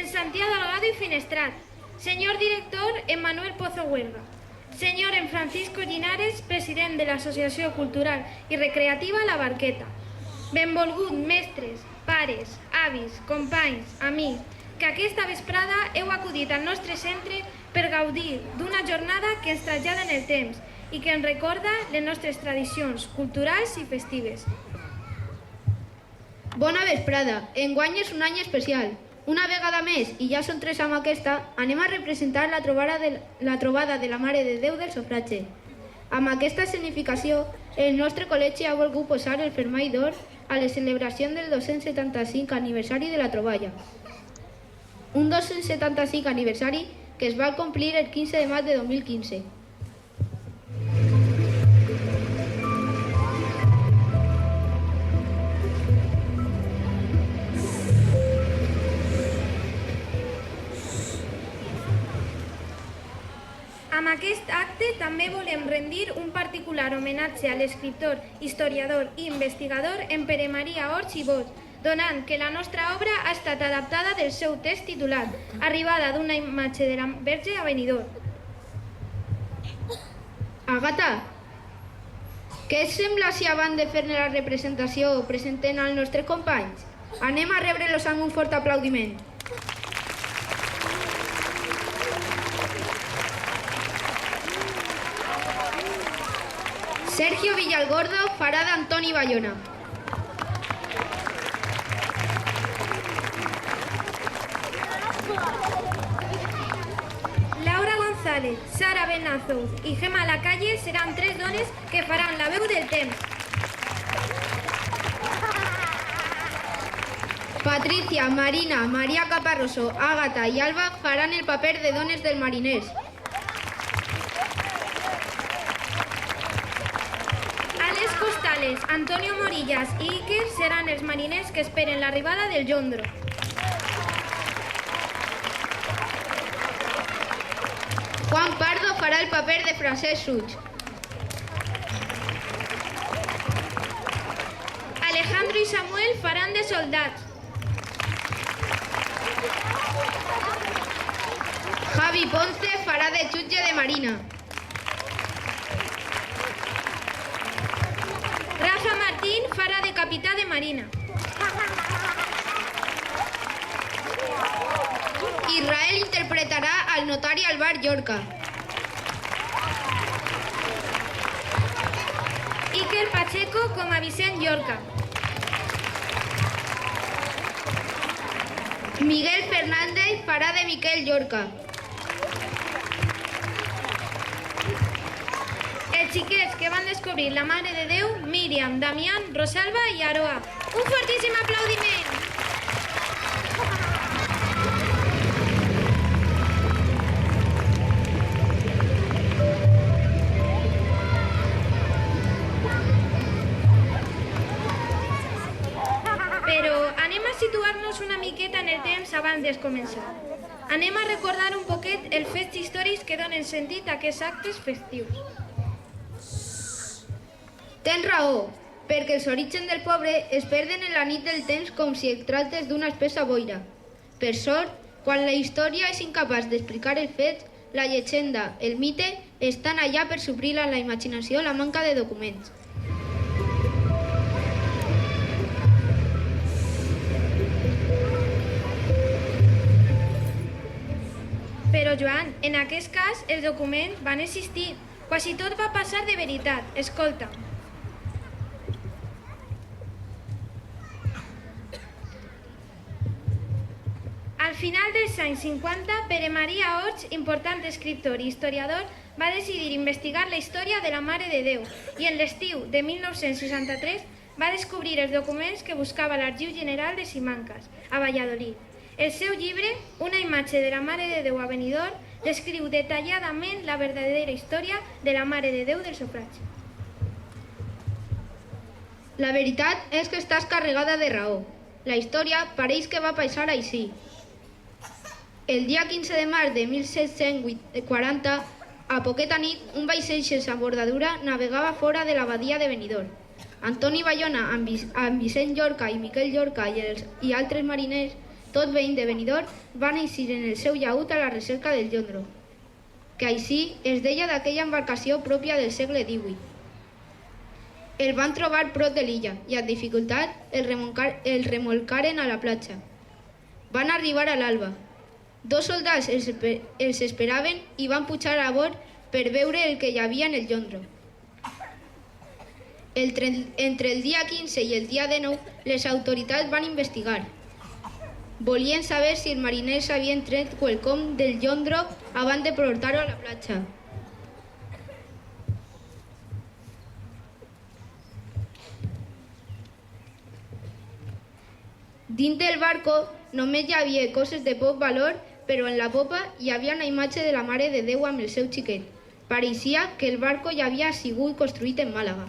en Santiago Delgado y Finestrat. Señor director, Emmanuel Pozo Huelga. Senyor en Francisco Linares, president de l'Associació Cultural i Recreativa La Barqueta. Benvolgut mestres, pares, avis, companys, amics, que aquesta vesprada heu acudit al nostre centre per gaudir d'una jornada que ens trasllada en el temps i que ens recorda les nostres tradicions culturals i festives. Bona vesprada. Enguany és un any especial. Una vegada més, i ja són 3 amb aquesta, anem a representar la trobada de la Mare de Déu del Sofratge. Amb aquesta significació, el nostre col·legi ha volgut posar el fermall d'or a la celebració del 275 aniversari de la troballa. Un 275 aniversari que es va complir el 15 de maig de 2015. Amb aquest acte també volem rendir un particular homenatge a l'escriptor, historiador i investigador en Pere Maria Orts i Bosch, donant que la nostra obra ha estat adaptada del seu text titulat Arribada d'una imatge de la Verge a Benidorm. Agata, què et sembla si abans de fer-ne la representació presentem als nostres companys? Anem a rebre-los amb un fort aplaudiment. Sergio Villalgordo farà d'Antoni Bayona. Laura González, Sara Benazous i Gemma Lacalle seran 3 dones que faran la veu del temps. Patricia, Marina, Maria Caparroso, Àgata i Alba faran el paper de dones del Mariners. Antonio Morillas i Iker seran els mariners que esperen l'arribada del Jondro. Juan Pardo farà el paper de Francesc Suig. Alejandro i Samuel faran de soldats. Javi Ponce farà de jutge de Marina. Rafa Martín farà de capità de Marina. Israel interpretarà al notari Alvar Llorca. Iker Pacheco com a Vicent Llorca. Miguel Fernández farà de Miquel Llorca. Els xiquets que van descobrir la Mare de Déu, Míriam, Damián, Rosalba i Aroa. Un fortíssim aplaudiment! Però anem a situar-nos una miqueta en el temps abans de començar. Anem a recordar un poquet els fets històrics que donen sentit a aquests actes festius. Tens raó, perquè els orígens del poble es perden en la nit del temps com si es tractés d'una espessa boira. Per sort, quan la història és incapaç d'explicar els fets, la llegenda, el mite, estan allà per suplir a la imaginació la manca de documents. Però, Joan, en aquest cas, els documents van existir. Quasi tot va passar de veritat. Escolta. Al final dels anys 50, Pere Maria Orts, important escriptor i historiador, va decidir investigar la història de la Mare de Déu i en l'estiu de 1963 va descobrir els documents que buscava l'Arxiu General de Simancas, a Valladolid. El seu llibre, Una imatge de la Mare de Déu a Benidorm, descriu detalladament la verdadera història de la Mare de Déu del Sofratge. La veritat és que estàs carregada de raó. La història pareix que va passar així. El dia 15 de març de 1740, a poqueta nit, un vaixell sense bordadura navegava fora de la badia de Benidorm. Antoni Bayona, amb Vicent Llorca i Miquel Llorca i altres mariners tot veïn de Benidorm, van eixir en el seu llaüt a la recerca del Llondro, que així es deia d'aquella embarcació pròpia del segle XVIII. El van trobar prop de l'illa i, amb dificultat, el remolcaren a la platja. Van arribar a l'alba. 2 soldats els esperaven i van pujar a bord per veure el que hi havia en el Llondro. Entre el dia 15 i el dia 19, les autoritats van investigar. Volien saber si els mariners havien tret quelcom del Llondro abans de portar-ho a la platja. Dins del barco només hi havia coses de poc valor, però en la popa hi havia una imatge de la Mare de Déu amb el seu xiquet. Pareixia que el barco ja havia sigut construït en Màlaga.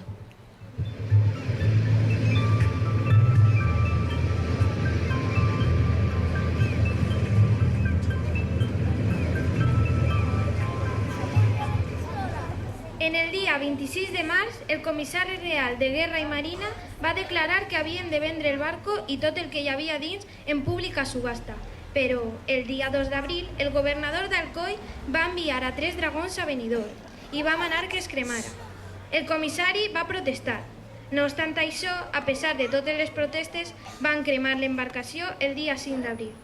En el dia 26 de març, el comissari real de Guerra i Marina va declarar que havien de vendre el barco i tot el que hi havia dins en pública subhasta. Però el dia 2 d'abril, el governador d'Alcoi va enviar a 3 dragons a Benidorm i va manar que es cremara. El comissari va protestar. No obstant això, a pesar de totes les protestes, van cremar l'embarcació el dia 5 d'abril.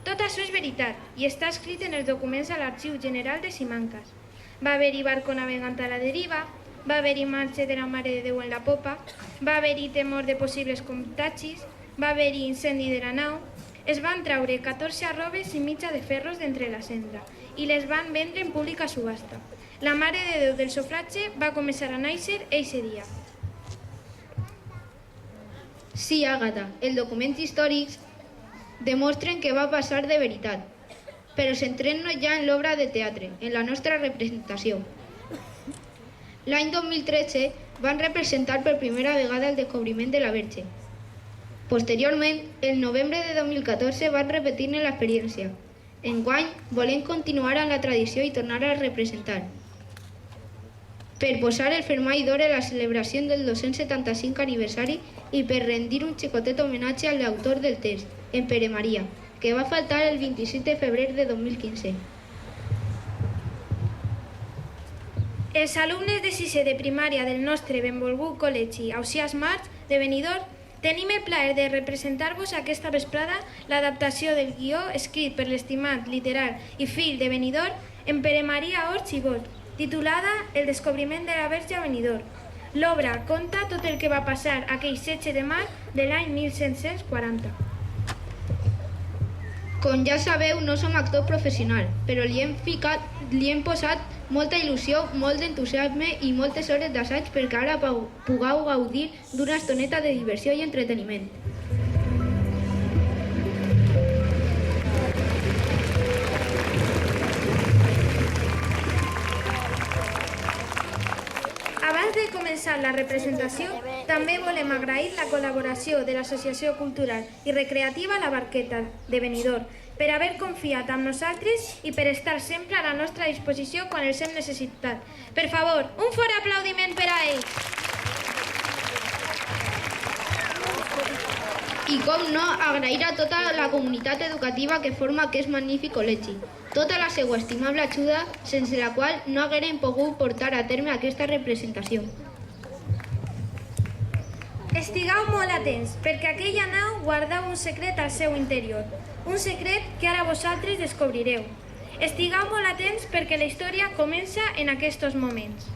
Tot això és veritat i està escrit en els documents a l'Arxiu General de Simancas. Va haver-hi barco navegant a la deriva, va haver-hi marxa de la Mare de Déu en la popa, va haver-hi temor de possibles contagis, va haver-hi incendi de la nau, es van traure 14 arrobes i mitja de ferros d'entre la cendra i les van vendre en pública subhasta. La Mare de Déu del Sofratge va començar a néixer eixe dia. Sí, Àgata, els documents històrics demostren que va passar de veritat. Però centrem-nos ja en l'obra de teatre, en la nostra representació. L'any 2013 van representar per primera vegada el descobriment de la Verge. Posteriorment, el novembre de 2014 van repetir-ne l'experiència. Enguany, volem continuar amb la tradició i tornar a representar. Per posar el fermall d'or a la celebració del 275 aniversari i per rendir un xicotet homenatge a l'autor del text, en Pere Maria, que va faltar el 27 de febrer de 2015. Els alumnes de 6è de primària del nostre benvolgut col·legi Ausiàs March de Benidorm tenim el plaer de representar-vos aquesta vesprada l'adaptació del guió escrit per l'estimat literat i fill de Benidorm, en Pere Maria Orts i Bosch, titulada El descobriment de la Verge a Benidorm. L'obra conta tot el que va passar aquell 16 de març de l'any 1740. Com ja sabeu, no som actors professionals, però li hem posat molta il·lusió, molt d'entusiasme i moltes hores d'assaig perquè ara pugueu gaudir d'una estoneta de diversió i entreteniment. Abans de començar la representació, també volem agrair la col·laboració de l'Associació Cultural i Recreativa La Barqueta de Benidorm per haver confiat en nosaltres i per estar sempre a la nostra disposició quan els hem necessitat. Per favor, un fort aplaudiment per a ells! I com no, agrair a tota la comunitat educativa que forma aquest magnífic col·legi, tota la seva estimable ajuda, sense la qual no haguérem pogut portar a terme aquesta representació. Estigueu molt atents, perquè aquella nau guardava un secret al seu interior, un secret que ara vosaltres descobrireu. Estigueu molt atents perquè la història comença en aquests moments.